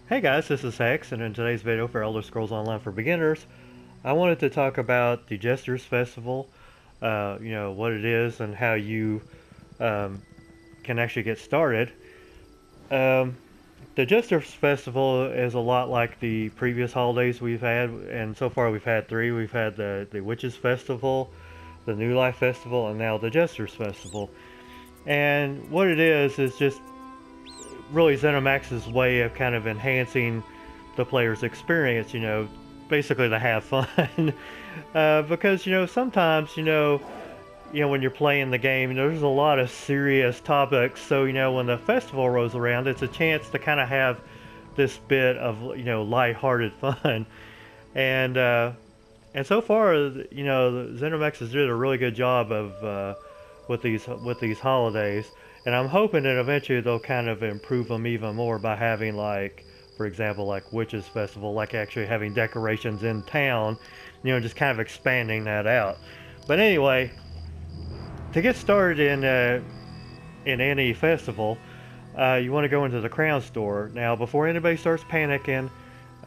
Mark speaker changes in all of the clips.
Speaker 1: Hey guys, this is Hex, and in today's video for Elder Scrolls Online for Beginners, I wanted to talk about the Jesters Festival, what it is and how you um, can actually get started. Um, the Jesters Festival is a lot like the previous holidays we've had, and so far we've had three. We've had the Witches Festival, the New Life Festival, and now the Jesters Festival. And what it is just really ZeniMax's way of kind of enhancing the player's experience, basically to have fun. Because, sometimes, when you're playing the game, there's a lot of serious topics. So, when the festival rolls around, it's a chance to kind of have this bit of, lighthearted fun. And, uh, and so far, ZeniMax has did a really good job of with these holidays, and I'm hoping that eventually they'll kind of improve them even more by having, like, for example, like Witches Festival, like actually having decorations in town, just kind of expanding that out. But anyway, to get started in any festival, you want to go into the Crown Store. Now, before anybody starts panicking,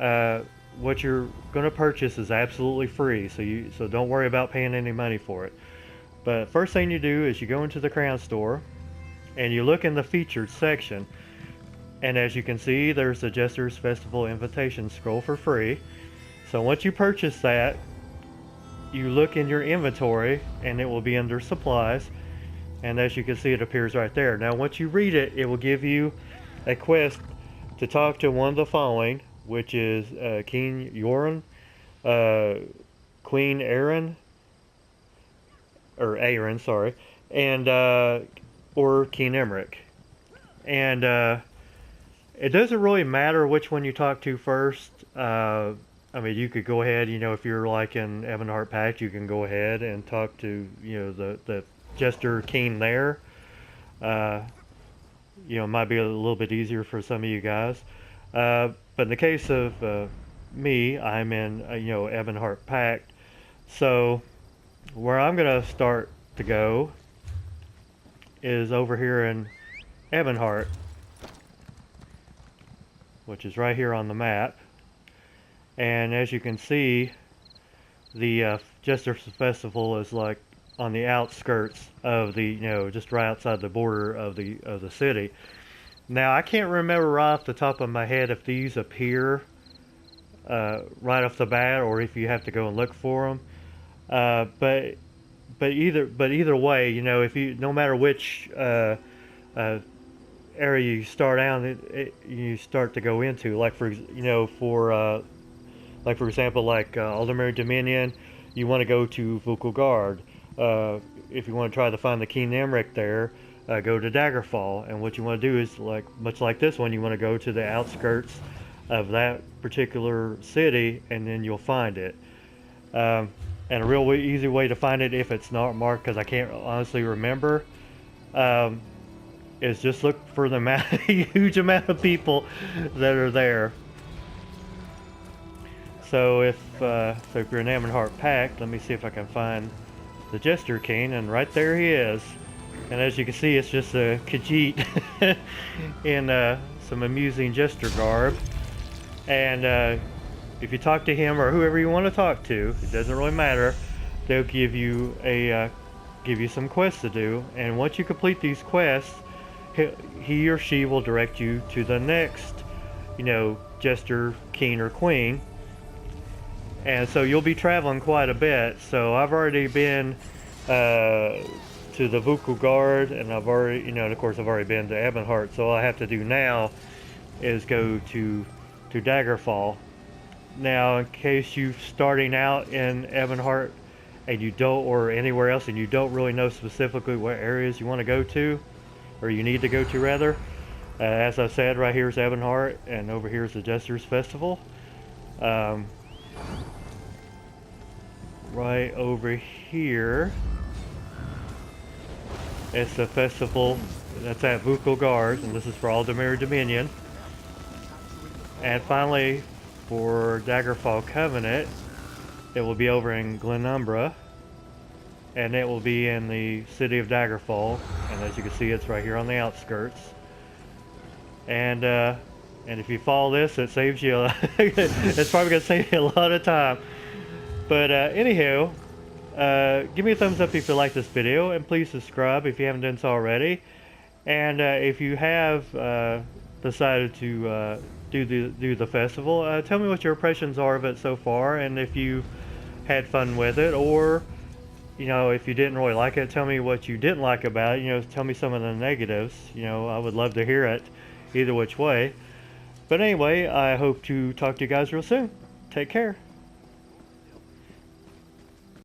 Speaker 1: uh, what you're going to purchase is absolutely free, so don't worry about paying any money for it. But first thing you do is you go into the Crown Store and you look in the featured section. And as you can see, there's the Jesters Festival invitation scroll for free. So once you purchase that, you look in your inventory and it will be under supplies. And as you can see, it appears right there. Now once you read it, it will give you a quest to talk to one of the following, which is King Yoren, Queen Aaron, or Aaron, sorry, and or King Emmerich. And it doesn't really matter which one you talk to first. I mean, you could go ahead, if you're like in Ebonheart Pact, you can go ahead and talk to, the Jester King there. Uh, it might be a little bit easier for some of you guys. But in the case of me, I'm in, Ebonheart Pact. So where I'm going to start to go is over here in Ebonheart, which is right here on the map. And as you can see, the Jesters Festival is like on the outskirts of the, just right outside the border of the city. Now I can't remember right off the top of my head if these appear right off the bat or if you have to go and look for them. But either way, if you no matter which area you start out, you start to go into. Like for example, like Aldermary Dominion, you want to go to Vukelgard. If you want to try to find the King Emmerich there, go to Daggerfall. And what you want to do is, like much like this one, you want to go to the outskirts of that particular city, and then you'll find it. And a real easy way to find it, if it's not marked, because I can't honestly remember, is just look for the huge amount of people that are there. So if you're in Ebonheart Pact, let me see if I can find the Jester King, and right there he is. And as you can see, it's just a Khajiit in some amusing Jester garb. And if you talk to him or whoever you want to talk to, it doesn't really matter. They'll give you some quests to do, and once you complete these quests, he or she will direct you to the next, Jester King or Queen. And so you'll be traveling quite a bit. So I've already been to the Vukelgard, and I've already, of course, I've already been to Ebonheart. So all I have to do now is go to Daggerfall. Now, in case you're starting out in Ebonheart and you don't, or anywhere else, and you don't really know specifically what areas you want to go to, or you need to go to rather, as I said, right here is Ebonheart, and over here is the Jesters Festival. Right over here, it's the festival that's at Vukelgard, and this is for Aldermary Dominion. And finally, for Daggerfall Covenant, it will be over in Glenumbra, and it will be in the city of Daggerfall. And as you can see, it's right here on the outskirts. And And if you follow this, it saves you. It's probably gonna save you a lot of time. But anyhow, give me a thumbs up if you like this video, and please subscribe if you haven't done so already. And if you have decided to do the festival, tell me what your impressions are of it so far, and if you had fun with it, or if you didn't really like it, tell me what you didn't like about it. Tell me some of the negatives. I would love to hear it, either which way. But anyway, I hope to talk to you guys real soon. Take care.